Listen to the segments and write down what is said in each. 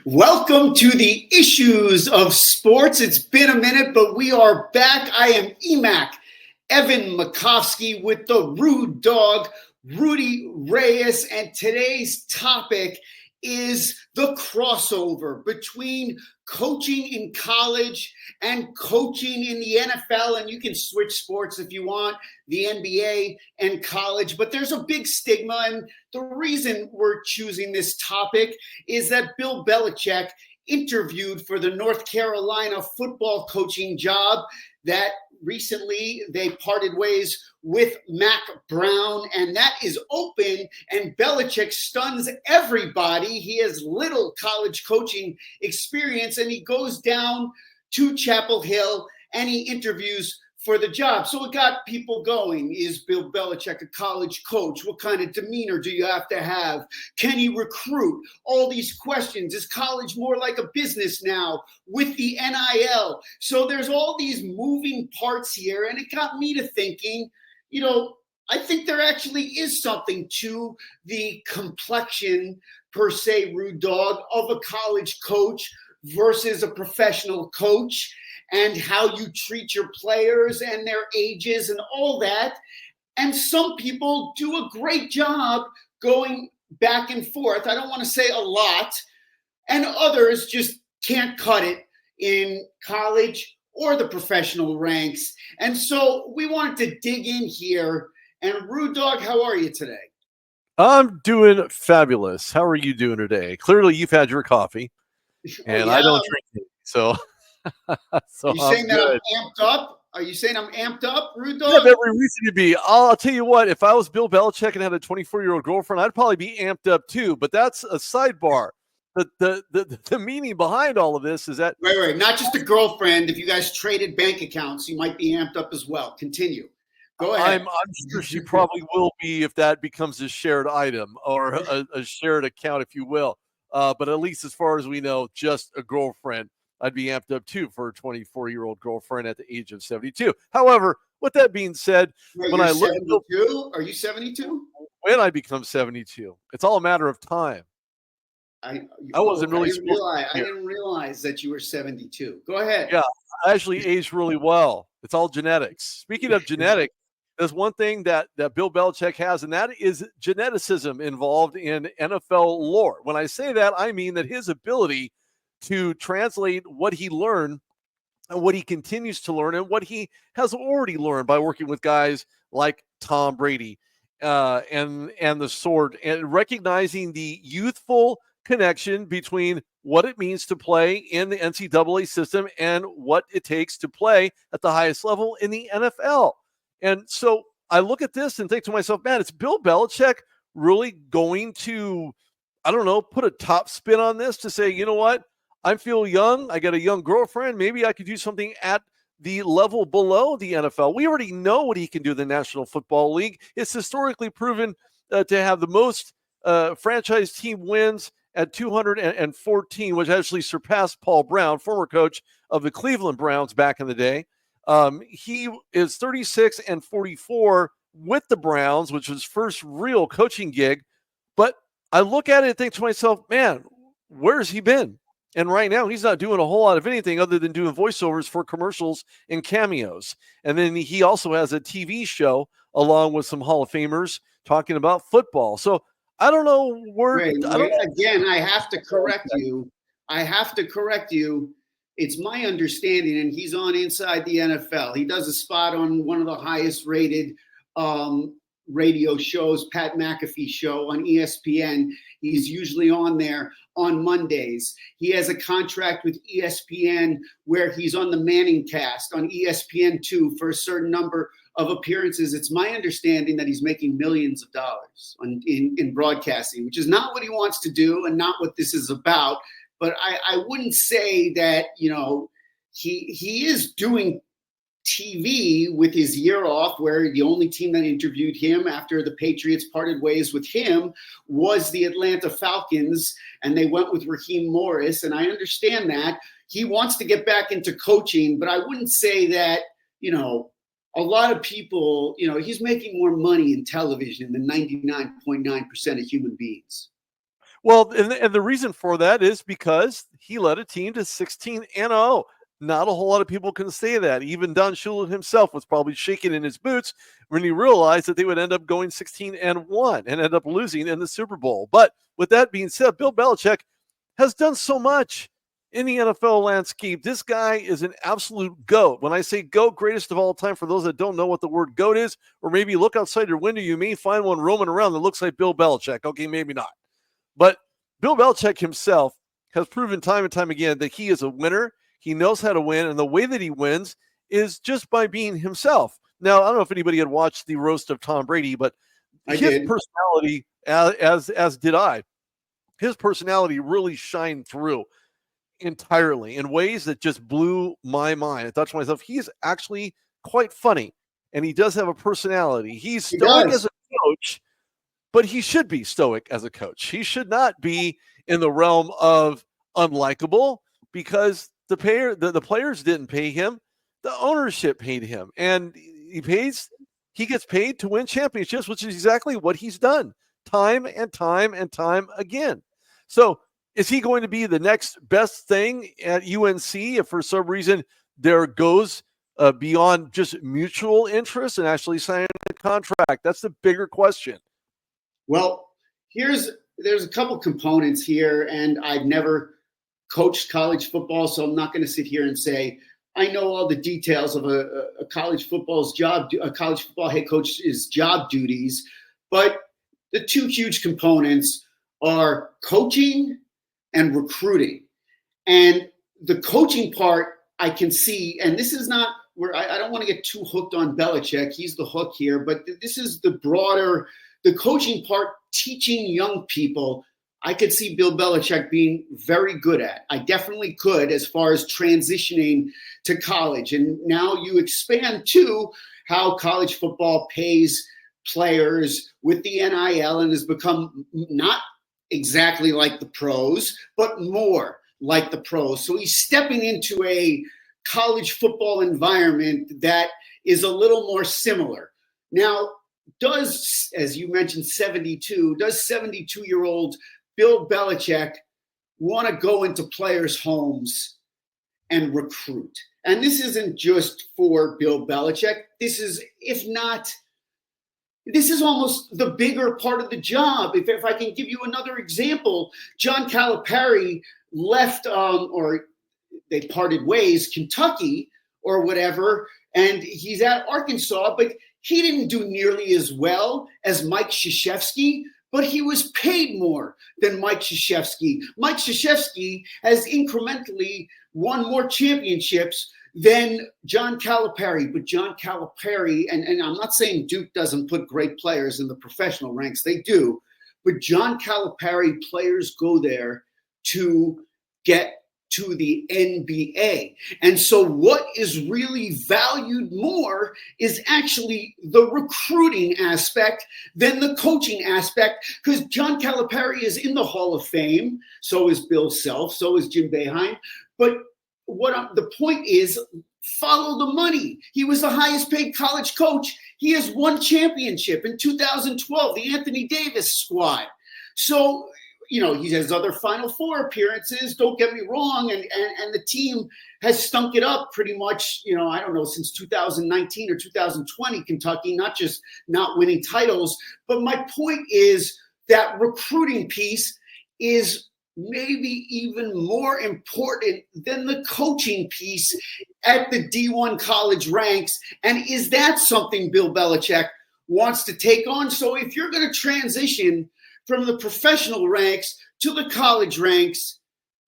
Welcome to the Issues of Sports. It's been a minute, but we are back. I am EMAC, Evan Makovsky, with the Rude Dog, Rudy Reyes, and today's topic is the crossover between coaching in college and coaching in the NFL. And you can switch sports if you want, the NBA and college, but there's a big stigma. And the reason we're choosing this topic is that Bill Belichick interviewed for the North Carolina football coaching job that recently they parted ways with Mack Brown, and that is open, and Belichick stuns everybody. He has little college coaching experience, and he goes down to Chapel Hill and he interviews for the job. So it got people going. Is Bill Belichick a college coach? What kind of demeanor do you have to have? Can he recruit? All these questions. Is college more like a business now with the NIL? So there's all these moving parts here, and it got me to thinking, I think there actually is something to the complexion, per se, Rude Dog, of a college coach versus a professional coach, and how you treat your players and their ages and all that. And some people do a great job going back and forth. I don't want to say a lot. And others just can't cut it in college or the professional ranks. And so we wanted to dig in here. And Rude Dog, how are you today? I'm doing fabulous. How are you doing today? Clearly, you've had your coffee, and I don't drink it, so. Are you saying that I'm amped up? Are you saying I'm amped up, Rude Dog? You have every reason to be. I'll tell you what, if I was Bill Belichick and had a 24-year-old girlfriend, I'd probably be amped up too, but that's a sidebar. The meaning behind all of this is that... Right. Not just a girlfriend. If you guys traded bank accounts, you might be amped up as well. Continue. Go ahead. I'm sure she probably will be if that becomes a shared item or a shared account, if you will. But at least as far as we know, just a girlfriend. I'd be amped up too for a 24-year-old girlfriend at the age of 72. However, with that being said, when I look at 72, are you 72? When I become 72, it's all a matter of time. I didn't realize that you were 72. Go ahead. Yeah, I actually aged really well. It's all genetics. Speaking of genetics, there's one thing that Bill Belichick has, and that is geneticism involved in NFL lore. When I say that, I mean that his ability to translate what he learned and what he continues to learn and what he has already learned by working with guys like Tom Brady and the sword, and recognizing the youthful connection between what it means to play in the NCAA system and what it takes to play at the highest level in the NFL. And so I look at this and think to myself, man, it's Bill Belichick really going to, put a top spin on this to say, you know what? I feel young. I got a young girlfriend. Maybe I could do something at the level below the NFL. We already know what he can do in the National Football League. It's historically proven to have the most franchise team wins at 214, which actually surpassed Paul Brown, former coach of the Cleveland Browns back in the day. He is 36-44 with the Browns, which was his first real coaching gig. But I look at it and think to myself, man, where's he been? And right now, he's not doing a whole lot of anything other than doing voiceovers for commercials and cameos. And then he also has a TV show along with some Hall of Famers talking about football. So I don't know where. Again, I have to correct you. It's my understanding, and he's on Inside the NFL. He does a spot on one of the highest rated radio shows, Pat McAfee show on ESPN. He's usually on there on Mondays. He has a contract with ESPN where he's on the Manning cast on ESPN2 for a certain number of appearances. It's my understanding that he's making millions of dollars in broadcasting, which is not what he wants to do and not what this is about. But I wouldn't say that, he is doing TV with his year off, where the only team that interviewed him after the Patriots parted ways with him was the Atlanta Falcons, and they went with Raheem Morris. And I understand that he wants to get back into coaching, but I wouldn't say that, a lot of people, he's making more money in television than 99.9% of human beings. Well, and the reason for that is because he led a team to 16-0. Not a whole lot of people can say that. Even Don Shula himself was probably shaking in his boots when he realized that they would end up going 16-1 and end up losing in the Super Bowl. But with that being said, Bill Belichick has done so much in the NFL landscape. This guy is an absolute GOAT. When I say GOAT, greatest of all time, for those that don't know what the word GOAT is, or maybe look outside your window, you may find one roaming around that looks like Bill Belichick. Okay, maybe not. But Bill Belichick himself has proven time and time again that he is a winner. He knows how to win, and the way that he wins is just by being himself. Now, I don't know if anybody had watched the roast of Tom Brady, but his personality, as did I, his personality really shined through entirely in ways that just blew my mind. I thought to myself, he's actually quite funny, and he does have a personality. He's stoic as a coach, but he should be stoic as a coach. He should not be in the realm of unlikable, because the players didn't pay him. The ownership paid him, and he gets paid to win championships, which is exactly what he's done time and time and time again. So is he going to be the next best thing at UNC if for some reason there goes beyond just mutual interest and actually signing a contract? That's the bigger question. Well, there's a couple components here, and I've never coached college football, so I'm not going to sit here and say I know all the details of a college football's job, a college football head coach's job duties. But the two huge components are coaching and recruiting. And the coaching part I can see, and this is not where I don't want to get too hooked on Belichick. He's the hook here, but this is the coaching part, teaching young people. I could see Bill Belichick being very good at. I definitely could, as far as transitioning to college. And now you expand to how college football pays players with the NIL and has become not exactly like the pros, but more like the pros. So he's stepping into a college football environment that is a little more similar. Now, as you mentioned, 72-year-old Bill Belichick want to go into players' homes and recruit? And this isn't just for Bill Belichick. This is almost the bigger part of the job. If I can give you another example, John Calipari left, or they parted ways, Kentucky or whatever, and he's at Arkansas, but he didn't do nearly as well as Mike Krzyzewski, but he was paid more than Mike Krzyzewski. Mike Krzyzewski has incrementally won more championships than John Calipari. But John Calipari, and I'm not saying Duke doesn't put great players in the professional ranks, they do, but John Calipari players go there to get to the NBA. And so what is really valued more is actually the recruiting aspect than the coaching aspect, because John Calipari is in the Hall of Fame. So is Bill Self, so is Jim Boeheim. But the point is, follow the money. He was the highest paid college coach. He has won championship in 2012, the Anthony Davis squad. So, he has other Final Four appearances, don't get me wrong, and the team has stunk it up pretty much, I don't know, since 2019 or 2020, Kentucky, not just not winning titles. But my point is that recruiting piece is maybe even more important than the coaching piece at the D1 college ranks. And is that something Bill Belichick wants to take on? So if you're going to transition from the professional ranks to the college ranks,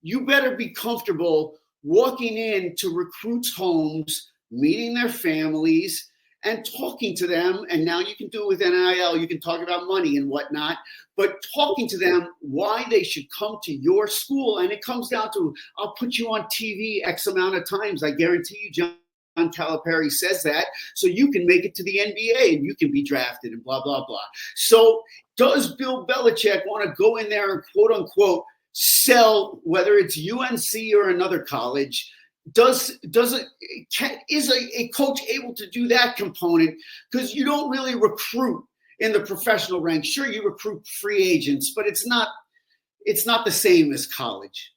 you better be comfortable walking into recruits' homes, meeting their families, and talking to them. And now you can do it with NIL. You can talk about money and whatnot, but talking to them why they should come to your school. And it comes down to, I'll put you on TV X amount of times. I guarantee you, John Calipari says that, so you can make it to the NBA and you can be drafted and blah, blah, blah. So does Bill Belichick want to go in there and quote unquote sell, whether it's UNC or another college? Is a coach able to do that component? Because you don't really recruit in the professional ranks. Sure, you recruit free agents, but it's not it's not the same as college.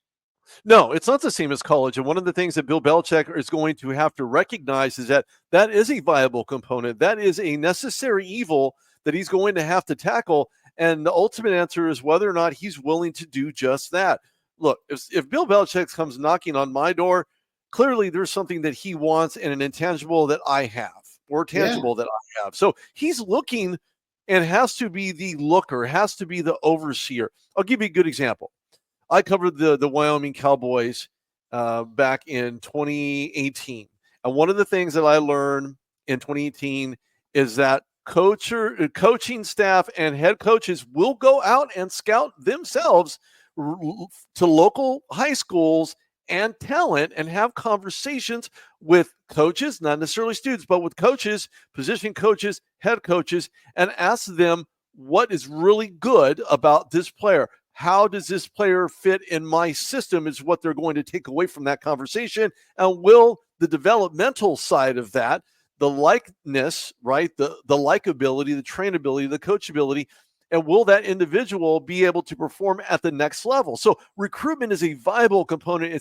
No, it's not the same as college. And one of the things that Bill Belichick is going to have to recognize is that that is a viable component. That is a necessary evil that he's going to have to tackle. And the ultimate answer is whether or not he's willing to do just that. Look, if Bill Belichick comes knocking on my door, clearly there's something that he wants and an intangible that I have, or tangible that I have. So he's looking and has to be the looker, has to be the overseer. I'll give you a good example. I covered the Wyoming Cowboys back in 2018. And one of the things that I learned in 2018 is that coaching staff and head coaches will go out and scout themselves to local high schools and talent and have conversations with coaches, not necessarily students, but with coaches, position coaches, head coaches, and ask them what is really good about this player. How does this player fit in my system is what they're going to take away from that conversation. And will the developmental side of that, the likeness, right, the likability, the trainability, the coachability, and will that individual be able to perform at the next level? So recruitment is a viable component.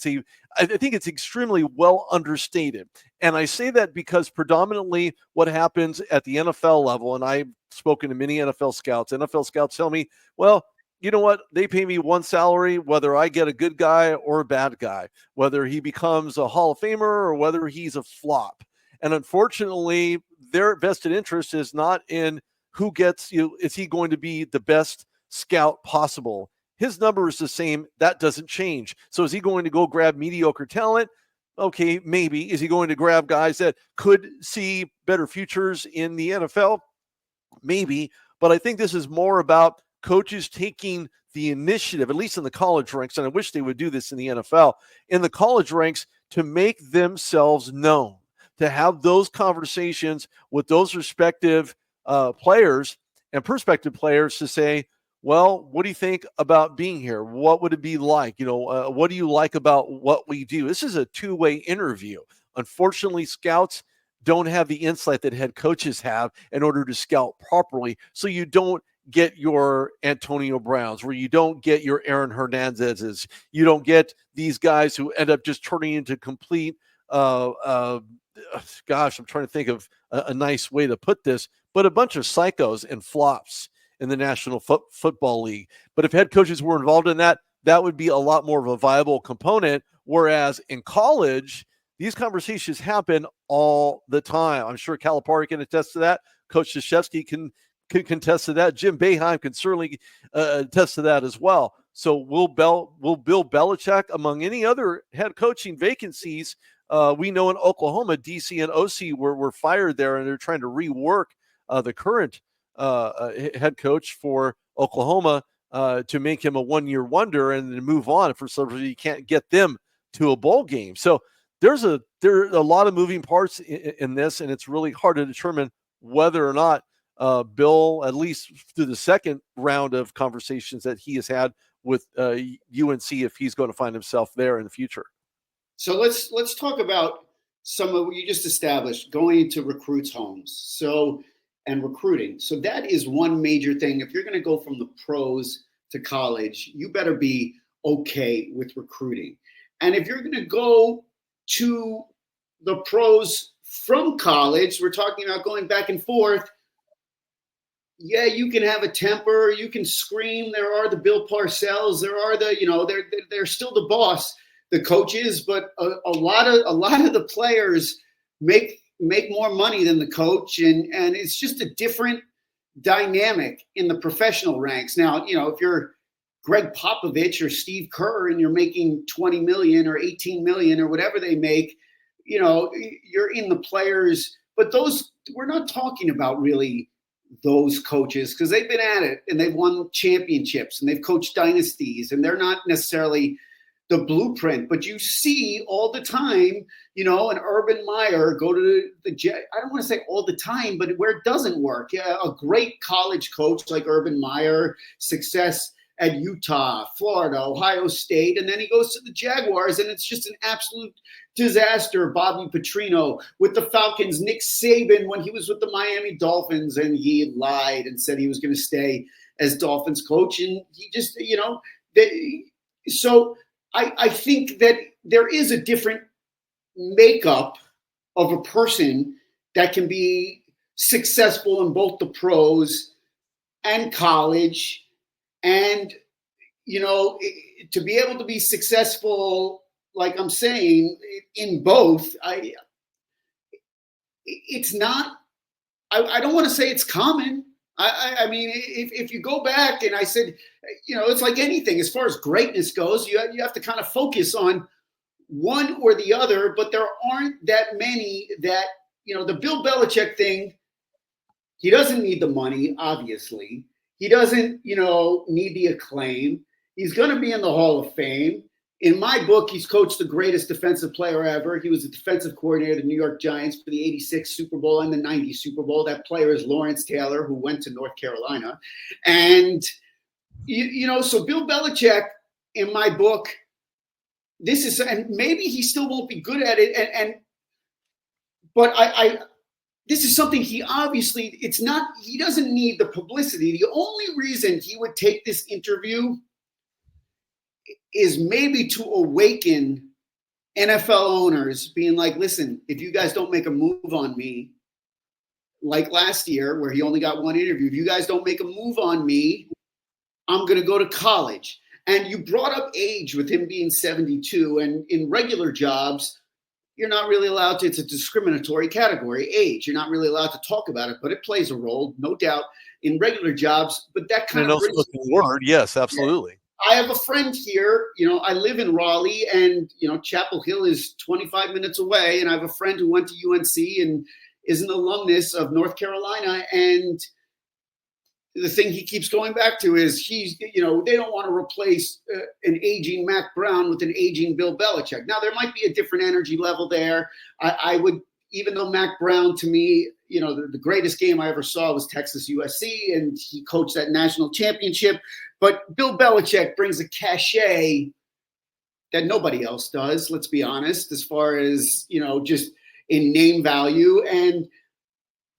I think it's extremely well understated. And I say that because predominantly what happens at the NFL level, and I've spoken to many NFL scouts tell me, well, you know what? They pay me one salary, whether I get a good guy or a bad guy, whether he becomes a Hall of Famer or whether he's a flop. And unfortunately, their vested interest is not in who gets you. Is he going to be the best scout possible? His number is the same. That doesn't change. So is he going to go grab mediocre talent? Okay, maybe. Is he going to grab guys that could see better futures in the NFL? Maybe. But I think this is more about coaches taking the initiative, at least in the college ranks, and I wish they would do this in the NFL, in the college ranks, to make themselves known, to have those conversations with those respective players and prospective players to say, well, what do you think about being here? What would it be like? What do you like about what we do? This is a two-way interview. Unfortunately, scouts don't have the insight that head coaches have in order to scout properly. So you don't get your Antonio Browns, where you don't get your Aaron Hernandez's, you don't get these guys who end up just turning into complete, I'm trying to think of a nice way to put this, but a bunch of psychos and flops in the National Football League. But if head coaches were involved in that, that would be a lot more of a viable component. Whereas in college, these conversations happen all the time. I'm sure Calipari can attest to that. Coach Krzyzewski can contest to that. Jim Boeheim can certainly attest to that as well. So will Bill Belichick, among any other head coaching vacancies, we know in Oklahoma, DC and OC were fired there, and they're trying to rework the current head coach for Oklahoma to make him a one-year wonder and then move on. For some reason, you can't get them to a bowl game. So there are a lot of moving parts in this, and it's really hard to determine whether or not Bill, at least through the second round of conversations that he has had with UNC, if he's going to find himself there in the future. So let's talk about some of what you just established, going into recruits' homes. And recruiting. So that is one major thing. If you're going to go from the pros to college, you better be okay with recruiting. And if you're going to go to the pros from college, we're talking about going back and forth. Yeah, you can have a temper, you can scream. There are the Bill Parcells, there are they're still the boss, the coaches, but a lot of the players make more money than the coach, and it's just a different dynamic in the professional ranks. Now, if you're Greg Popovich or Steve Kerr and you're making 20 million or 18 million or whatever they make, you're in the players, but those, we're not talking about really those coaches, because they've been at it and they've won championships and they've coached dynasties, and they're not necessarily the blueprint. But you see all the time, an Urban Meyer go to the I don't want to say all the time, but where it doesn't work. Yeah, a great college coach like Urban Meyer, success at Utah, Florida, Ohio State, and then he goes to the Jaguars, and it's just an absolute disaster. Bobby Petrino with the Falcons, Nick Saban when he was with the Miami Dolphins, and he lied and said he was going to stay as Dolphins coach, and he just, So I think that there is a different makeup of a person that can be successful in both the pros and college, and to be able to be successful, like I'm saying, in both. It's not. I don't want to say it's common. I mean, if you go back and I said, it's like anything as far as greatness goes, you have to kind of focus on one or the other, but there aren't that many that, the Bill Belichick thing, he doesn't need the money, obviously. He doesn't, need the acclaim. He's going to be in the Hall of Fame. In my book, he's coached the greatest defensive player ever. He was the defensive coordinator of the New York Giants for the 86 Super Bowl and the 90 Super Bowl. That player is Lawrence Taylor, who went to North Carolina. And, so Bill Belichick, in my book, and maybe he still won't be good at it. But this is something he doesn't need the publicity. The only reason he would take this interview is maybe to awaken NFL owners being like, listen, if you guys don't make a move on me, like last year where he only got one interview, if you guys don't make a move on me, I'm going to go to college. And you brought up age with him being 72, and in regular jobs, you're not really allowed to. It's a discriminatory category, age. You're not really allowed to talk about it, but it plays a role, no doubt, in regular jobs. But that kind of word, yes, absolutely. Yeah. I have a friend here. I live in Raleigh, and Chapel Hill is 25 minutes away. And I have a friend who went to UNC and is an alumnus of North Carolina. And the thing he keeps going back to is they don't want to replace an aging Mac Brown with an aging Bill Belichick. Now, there might be a different energy level there. I would, even though Mac Brown, to me, the greatest game I ever saw was Texas USC, and he coached that national championship. But Bill Belichick brings a cachet that nobody else does, let's be honest, as far as, just in name value. And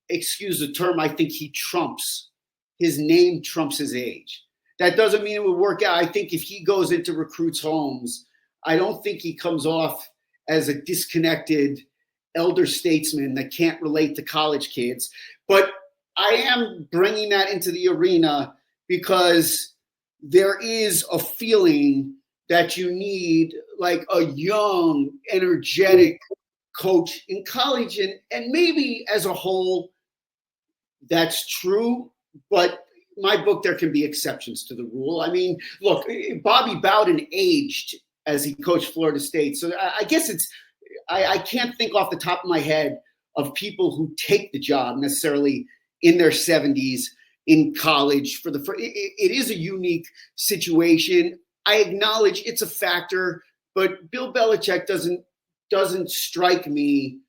excuse the term, I think his name trumps his age. That doesn't mean it would work out. I think if he goes into recruits' homes, I don't think he comes off as a disconnected elder statesman that can't relate to college kids. But I am bringing that into the arena because there is a feeling that you need like a young, energetic coach in college. And maybe as a whole, that's true. But my book, there can be exceptions to the rule. I mean, look, Bobby Bowden aged as he coached Florida State. So I guess I can't think off the top of my head of people who take the job necessarily in their 70s in college. It is a unique situation. I acknowledge it's a factor, but Bill Belichick doesn't strike me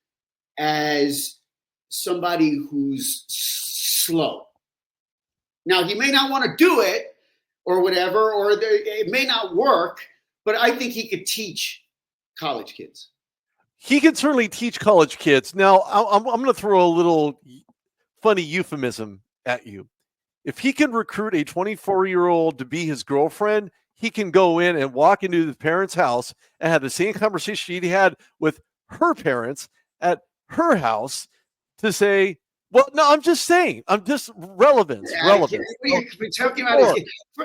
as somebody who's slow. Now, he may not want to do it or whatever, or it may not work, but I think he could teach college kids. He can certainly teach college kids. Now, I'm going to throw a little funny euphemism at you. If he can recruit a 24-year-old to be his girlfriend, he can go in and walk into the parents' house and have the same conversation he had with her parents at her house to say, well, no, I'm just saying. I'm just relevance. Relevance. We're talking about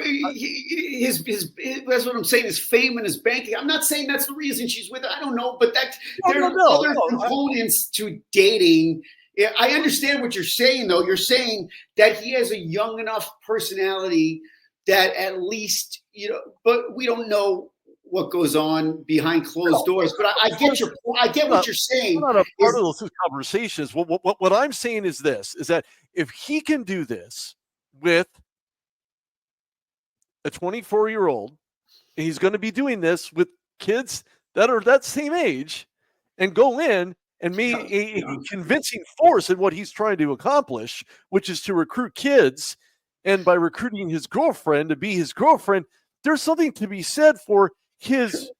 his that's what I'm saying, his fame and his banking. I'm not saying that's the reason she's with her. I don't know, but there are other components to dating. I understand what you're saying, though. You're saying that he has a young enough personality that at least, but we don't know what goes on behind closed doors. But I get what you're saying. Not a part of those conversations. What I'm saying is this, is that if he can do this with a 24-year-old, and he's going to be doing this with kids that are that same age, and go in and be a convincing force in what he's trying to accomplish, which is to recruit kids, and by recruiting his girlfriend to be his girlfriend, there's something to be said for his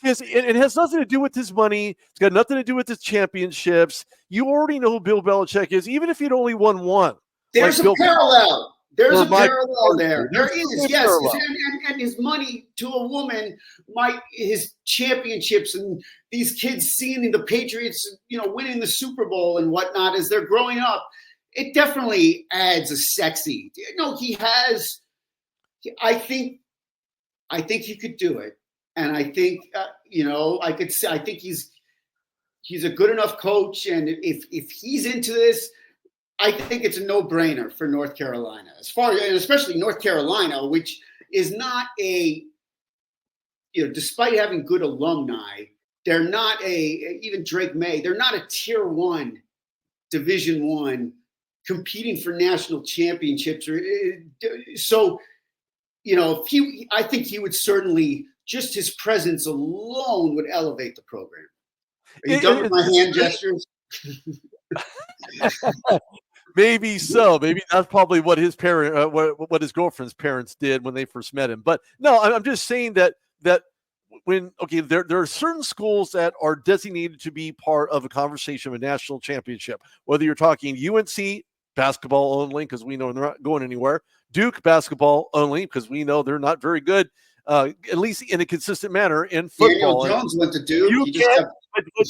it has nothing to do with his money. It's got nothing to do with his championships. You already know who Bill Belichick is, even if he'd only won one. There's a parallel. There's For a my parallel there. There there's is, a yes. parallel. And his money to a woman, his championships, and these kids seeing the Patriots, winning the Super Bowl and whatnot as they're growing up, it definitely adds a sexy. He has. I think he could do it, and I think I could say I think he's a good enough coach, and if he's into this, I think it's a no-brainer for North Carolina, and especially North Carolina, which is not despite having good alumni, they're not even Drake May, they're not a tier 1, Division 1 competing for national championships. So, I think he would certainly, just his presence alone would elevate the program. Are you done with my hand gestures? Maybe so. Maybe that's probably what his what his girlfriend's parents did when they first met him. But no, I'm just saying that when there are certain schools that are designated to be part of a conversation of a national championship. Whether you're talking UNC basketball only, because we know they're not going anywhere. Duke basketball only, because we know they're not very good, at least in a consistent manner in football. Daniel Jones went to Duke.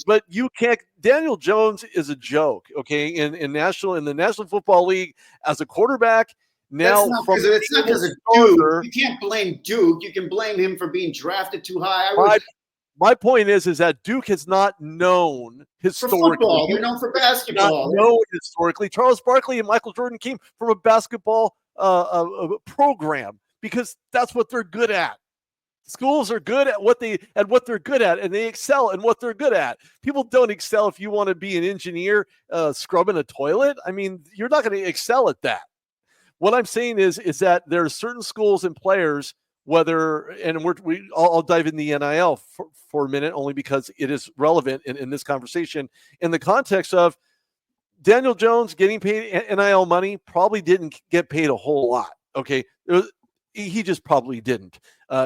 But you can't. Daniel Jones is a joke, okay? In the National Football League as a quarterback. Now, it's not because of Duke. You can't blame Duke. You can blame him for being drafted too high. My point is that Duke has not known historically. For football, they're known for basketball. Not known historically. Charles Barkley and Michael Jordan came from a basketball program because that's what they're good at. Schools are good at what they're good at, and they excel in what they're good at. People don't excel if you want to be an engineer scrubbing a toilet. I mean, you're not going to excel at that. What I'm saying is that there are certain schools and players, I'll dive in the NIL for a minute, only because it is relevant in this conversation in the context of Daniel Jones getting paid NIL money. Probably didn't get paid a whole lot. Okay. He just probably didn't.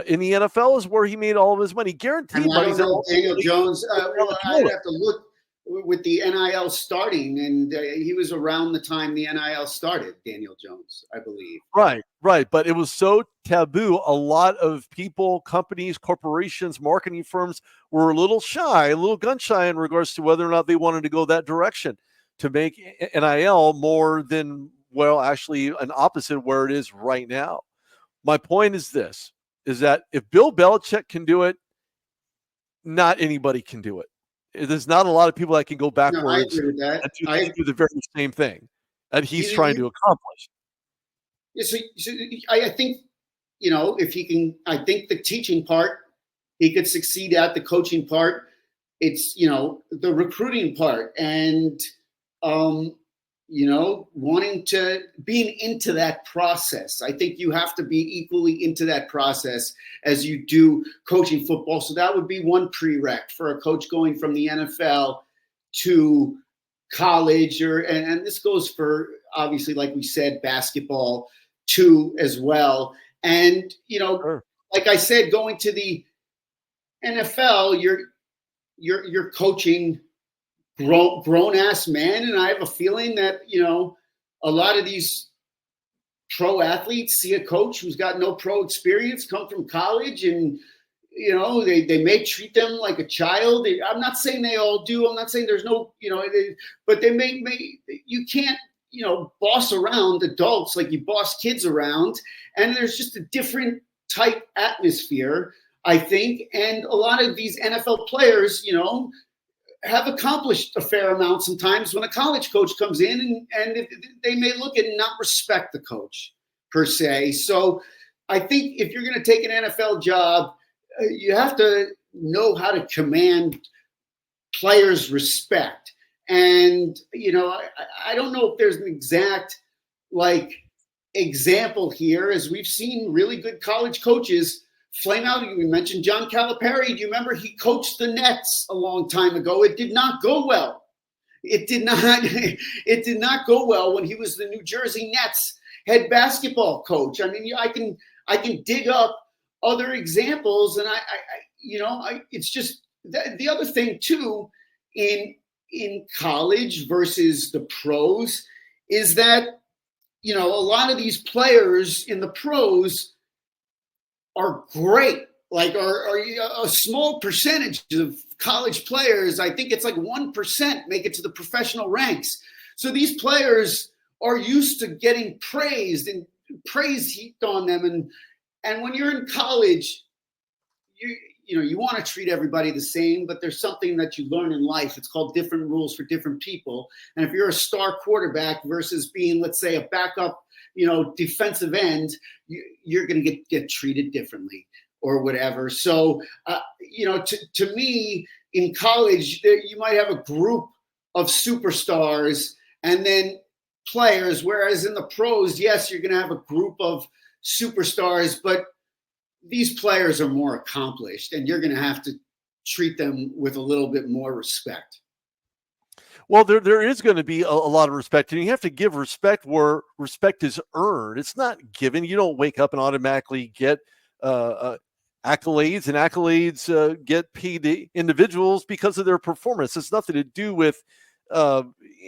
In the NFL is where he made all of his money. Guaranteed money. Daniel Jones, I'd have to look with the NIL starting, and he was around the time the NIL started, Daniel Jones, I believe. Right. But it was so taboo. A lot of people, companies, corporations, marketing firms were a little gun shy in regards to whether or not they wanted to go that direction to make NIL more than, actually an opposite of where it is right now. My point is this, is that if Bill Belichick can do it, not anybody can do it. There's not a lot of people that can go backwards and do the very same thing that he's trying to accomplish. Yeah, so I think, if he can, I think the teaching part, he could succeed at. The coaching part, it's, the recruiting part, and, being into that process. I think you have to be equally into that process as you do coaching football. So that would be one prereq for a coach going from the NFL to college, and this goes for, obviously, like we said, basketball too as well. And, Sure. Like I said, going to the NFL, you're coaching grown ass men, and I have a feeling that a lot of these pro athletes see a coach who's got no pro experience, come from college, and they may treat them like a child. I'm not saying they all do. I'm not saying there's no but they may you can't boss around adults like you boss kids around, and there's just a different type atmosphere, I think. And a lot of these NFL players, have accomplished a fair amount sometimes when a college coach comes in, and they may look and not respect the coach per se. So I think if you're going to take an NFL job, you have to know how to command players' respect. And, I don't know if there's an exact example here, as we've seen really good college coaches flame out. We mentioned John Calipari. Do you remember he coached the Nets a long time ago? It did not go well. It did not go well when he was the New Jersey Nets head basketball coach. I mean, I can dig up other examples, and it's just the other thing too in college versus the pros is that a lot of these players in the pros are great. Like, are a small percentage of college players, I think it's like 1%, make it to the professional ranks. So these players are used to getting praised and praise heaped on them. And when you're in college, you want to treat everybody the same, but there's something that you learn in life. It's called different rules for different people. And if you're a star quarterback versus being, let's say, a backup, defensive end, you're going to get treated differently or whatever. So, to me, in college, you might have a group of superstars and then players, whereas in the pros, yes, you're going to have a group of superstars, but these players are more accomplished, and you're going to have to treat them with a little bit more respect. Well, there is going to be a lot of respect, and you have to give respect where respect is earned. It's not given. You don't wake up and automatically get accolades, and accolades get paid individuals because of their performance. It's nothing to do with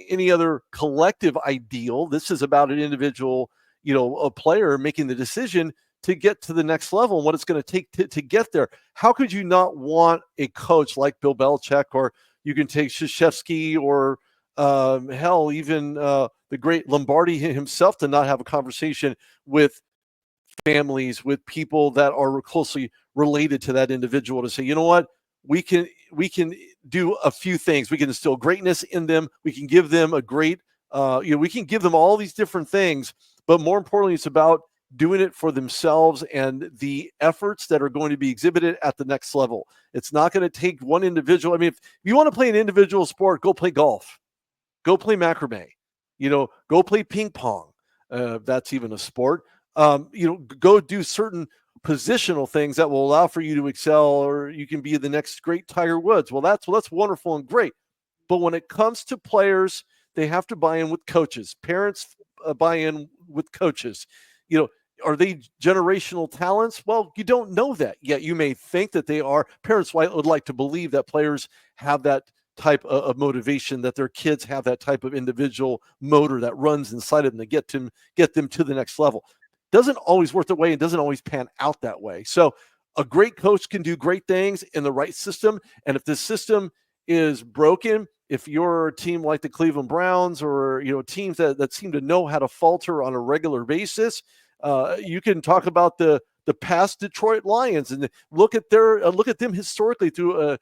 any other collective ideal. This is about an individual, a player making the decision to get to the next level and what it's going to take to get there. How could you not want a coach like Bill Belichick, or you can take Krzyzewski, or hell, even the great Lombardi himself, to not have a conversation with families, with people that are closely related to that individual, to say, you know what, we can do a few things. We can instill greatness in them. We can give them a great, we can give them all these different things, but more importantly, it's about doing it for themselves and the efforts that are going to be exhibited at the next level. It's not going to take one individual. I mean, if you want to play an individual sport, go play golf, go play macrame, go play ping pong. That's even a sport. Go do certain positional things that will allow for you to excel, or you can be the next great Tiger Woods. Well, that's wonderful and great. But when it comes to players, they have to buy in with coaches. Parents buy in with coaches. Are they generational talents? Well, you don't know that yet. You may think that they are. Parents would like to believe that players have that type of motivation, that their kids have that type of individual motor that runs inside of them to get them to the next level. Doesn't always work that way, and doesn't always pan out that way. So a great coach can do great things in the right system. And if the system is broken, if you're a team like the Cleveland Browns, or teams that seem to know how to falter on a regular basis, you can talk about the past Detroit Lions and look at them historically through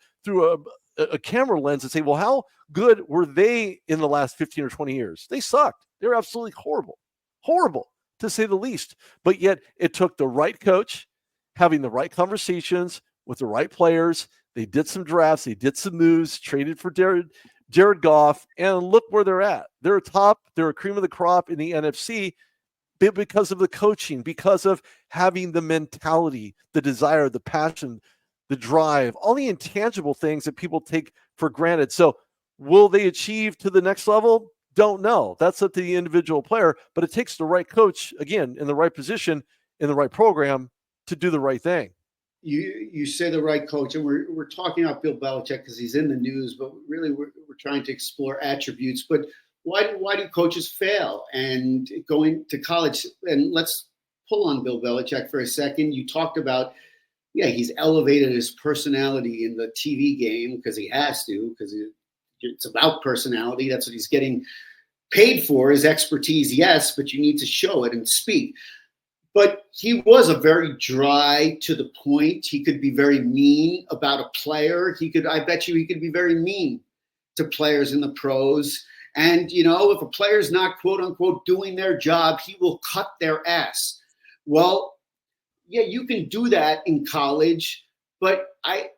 a camera lens and say, well, how good were they in the last 15 or 20 years? They sucked. They're absolutely horrible to say the least. But yet it took the right coach having the right conversations with the right players. They did some drafts, they did some moves, traded for Jared Goff, and look where they're at. They're a cream of the crop in the NFC, because of the coaching, because of having the mentality, the desire, the passion, the drive, all the intangible things that people take for granted. So will they achieve to the next level? Don't know. That's up to the individual player, but it takes the right coach, again, in the right position, in the right program, to do the right thing. You say the right coach, and we're talking about Bill Belichick because he's in the news, but really we're trying to explore attributes. But why do coaches fail and going to college? And let's pull on Bill Belichick for a second. You talked about, he's elevated his personality in the TV game because he has to, because it's about personality. That's what he's getting paid for, his expertise, yes, but you need to show it and speak. But he was a very dry, to the point. He could be very mean about a player. I bet you he could be very mean to players in the pros. And, if a player's not, quote unquote, doing their job, he will cut their ass. Well, you can do that in college, but I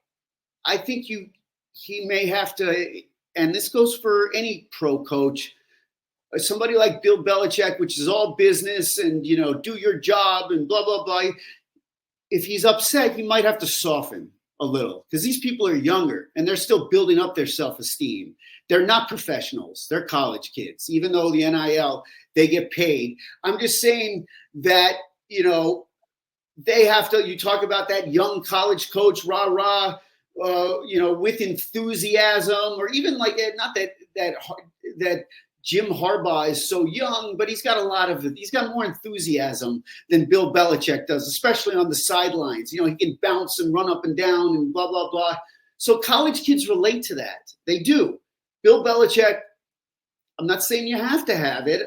think he may have to, and this goes for any pro coach, somebody like Bill Belichick, which is all business and, do your job and blah, blah, blah. If he's upset, he might have to soften a little, because these people are younger and they're still building up their self-esteem. They're not professionals. They're college kids, even though the NIL, they get paid. I'm just saying that, they have to, you talk about that young college coach, rah, with enthusiasm, or even like, not that Jim Harbaugh is so young, but he's got more enthusiasm than Bill Belichick does, especially on the sidelines. He can bounce and run up and down and blah, blah, blah. So college kids relate to that. They do. Bill Belichick, I'm not saying you have to have it,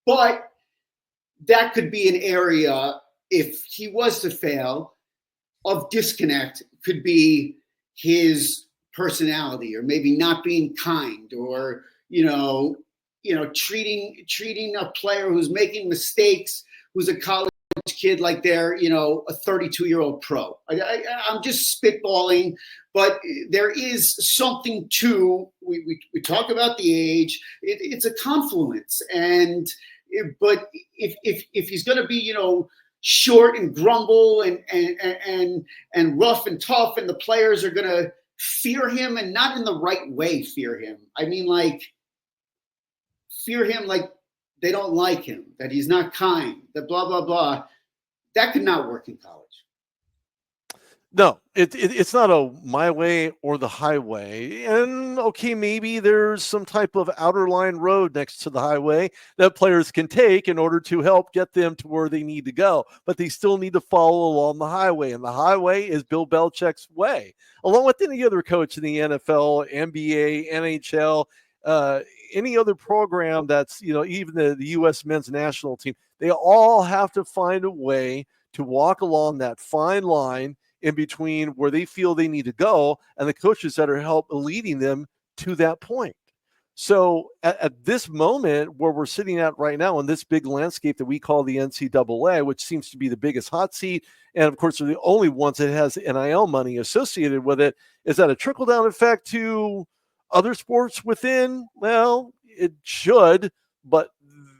but that could be an area, if he was to fail, of disconnect. Could be his personality, or maybe not being kind, or treating a player who's making mistakes, who's a college kid, like they're a 32-year-old pro. I'm just spitballing, but there is something to, we talk about the age. It's a confluence, but if he's going to be short and grumble and rough and tough, and the players are going to fear him, and not in the right way fear him. I mean, like, fear him like they don't like him, that he's not kind, that blah, blah, blah. That could not work in college. No, it's not a my way or the highway. And okay, maybe there's some type of outer line road next to the highway that players can take in order to help get them to where they need to go. But they still need to follow along the highway. And the highway is Bill Belichick's way, along with any other coach in the NFL, NBA, NHL, any other program that's, even the U.S. men's national team. They all have to find a way to walk along that fine line in between where they feel they need to go and the coaches that are leading them to that point. So at this moment where we're sitting at right now in this big landscape that we call the NCAA, which seems to be the biggest hot seat, and of course are the only ones that has NIL money associated with it, is that a trickle-down effect to other sports within? Well, it should, but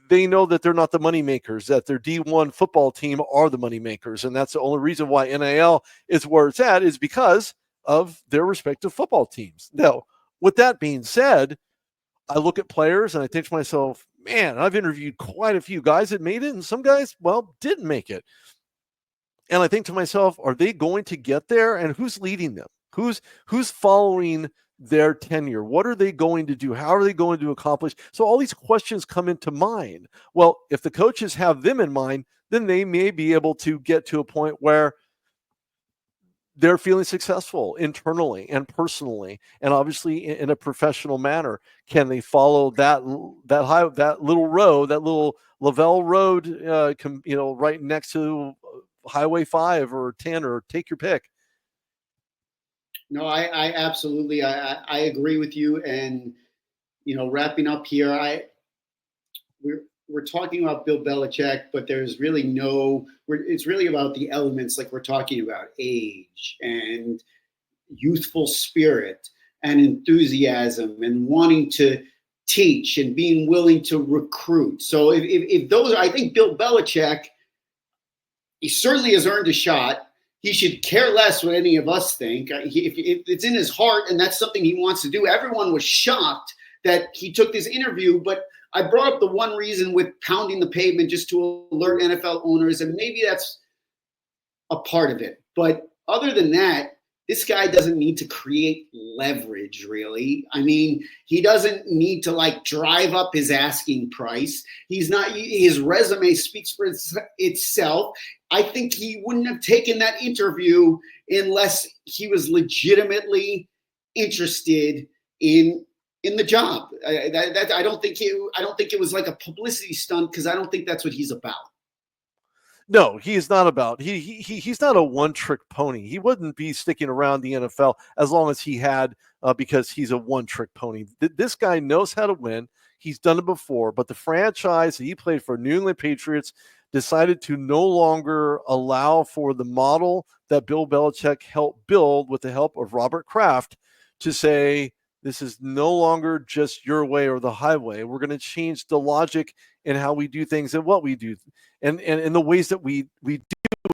they know that they're not the money makers, that their D1 football team are the money makers. And that's the only reason why NIL is where it's at, is because of their respective football teams. Now, with that being said, I look at players and I think to myself, man, I've interviewed quite a few guys that made it, and some guys, well, didn't make it. And I think to myself, are they going to get there? And who's leading them? Who's following their tenure? What are they going to do? How are they going to accomplish? So all these questions come into mind. Well, if the coaches have them in mind, then they may be able to get to a point where they're feeling successful internally and personally, and obviously in a professional manner. Can they follow that little road, that little Lavelle Road, right next to Highway 5 or 10, or take your pick? No, I absolutely, I agree with you. And, wrapping up here, we're talking about Bill Belichick, but there's really it's really about the elements, like we're talking about age and youthful spirit and enthusiasm and wanting to teach and being willing to recruit. So if those, I think Bill Belichick, he certainly has earned a shot. He should care less what any of us think. If it's in his heart and that's something he wants to do. Everyone was shocked that he took this interview, but I brought up the one reason with pounding the pavement just to alert NFL owners, and maybe that's a part of it. But other than that, this guy doesn't need to create leverage, really. I mean, he doesn't need to drive up his asking price. His resume speaks for itself. I think he wouldn't have taken that interview unless he was legitimately interested in the job. I don't think it was like a publicity stunt, because I don't think that's what he's about. No, he is not about. He's not a one-trick pony. He wouldn't be sticking around the NFL as long as he had, because he's a one-trick pony. This guy knows how to win. He's done it before, but the franchise that he played for, New England Patriots, decided to no longer allow for the model that Bill Belichick helped build with the help of Robert Kraft, to say, this is no longer just your way or the highway. We're going to change the logic in how we do things and what we do, and in the ways that we do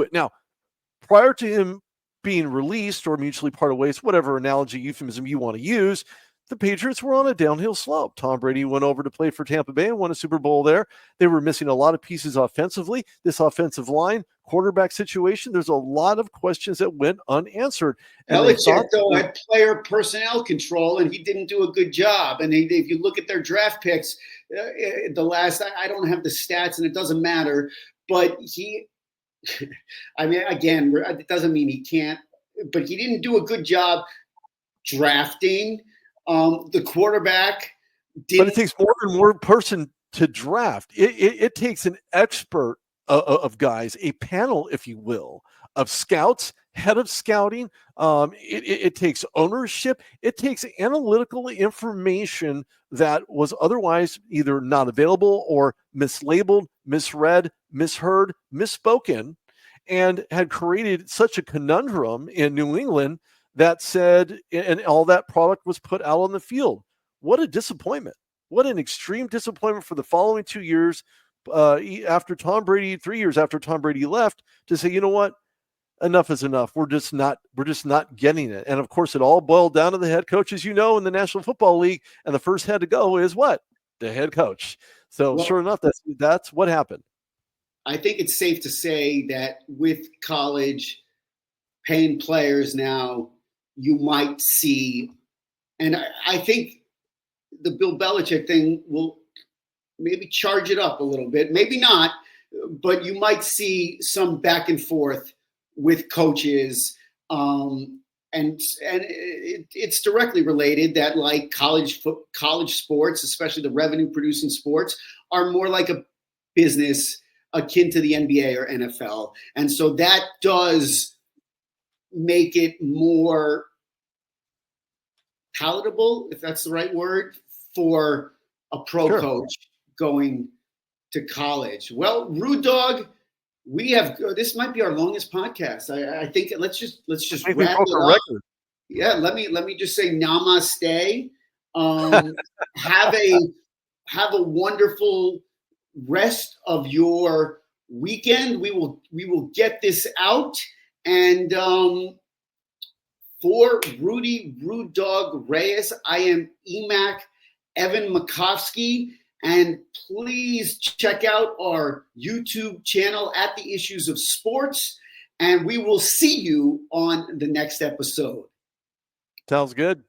it. Now, prior to him being released or mutually parted ways, whatever analogy, euphemism you want to use, the Patriots were on a downhill slope. Tom Brady went over to play for Tampa Bay and won a Super Bowl there. They were missing a lot of pieces offensively. This offensive line, quarterback situation, there's a lot of questions that went unanswered. And Belichick, though, had player personnel control, and he didn't do a good job. And if you look at their draft picks, I don't have the stats, and it doesn't matter. But I mean, again, it doesn't mean he can't, but he didn't do a good job drafting the quarterback. But it takes more than one person to draft. It takes an expert of guys, a panel, if you will, of scouts, head of scouting. It takes ownership. It takes analytical information that was otherwise either not available or mislabeled, misread, misheard, misspoken, and had created such a conundrum in New England that said, and all that product was put out on the field. What a disappointment. What an extreme disappointment for the following 2 years after Tom Brady, 3 years after Tom Brady left, to say, you know what? Enough is enough. We're just not getting it. And of course, it all boiled down to the head coach, as you know, in the National Football League. And the first head to go is what? The head coach. So sure enough, that's what happened. I think it's safe to say that with college paying players now, you might see, and I think the Bill Belichick thing will maybe charge it up a little bit, maybe not, but you might see some back and forth with coaches, and it's directly related that like college sports, especially the revenue producing sports, are more like a business akin to the NBA or NFL, and so that does make it more palatable, if that's the right word, for a pro coach going to college. Well, Rude Dog, we have this might be our longest podcast. I think let's just wrap it up. Record. Yeah, let me just say namaste. Have a wonderful rest of your weekend. We will get this out. And for Rude Dog Reyes, I am EMAC Evan Makovsky. And please check out our YouTube channel at the Issues of Sports. And we will see you on the next episode. Sounds good.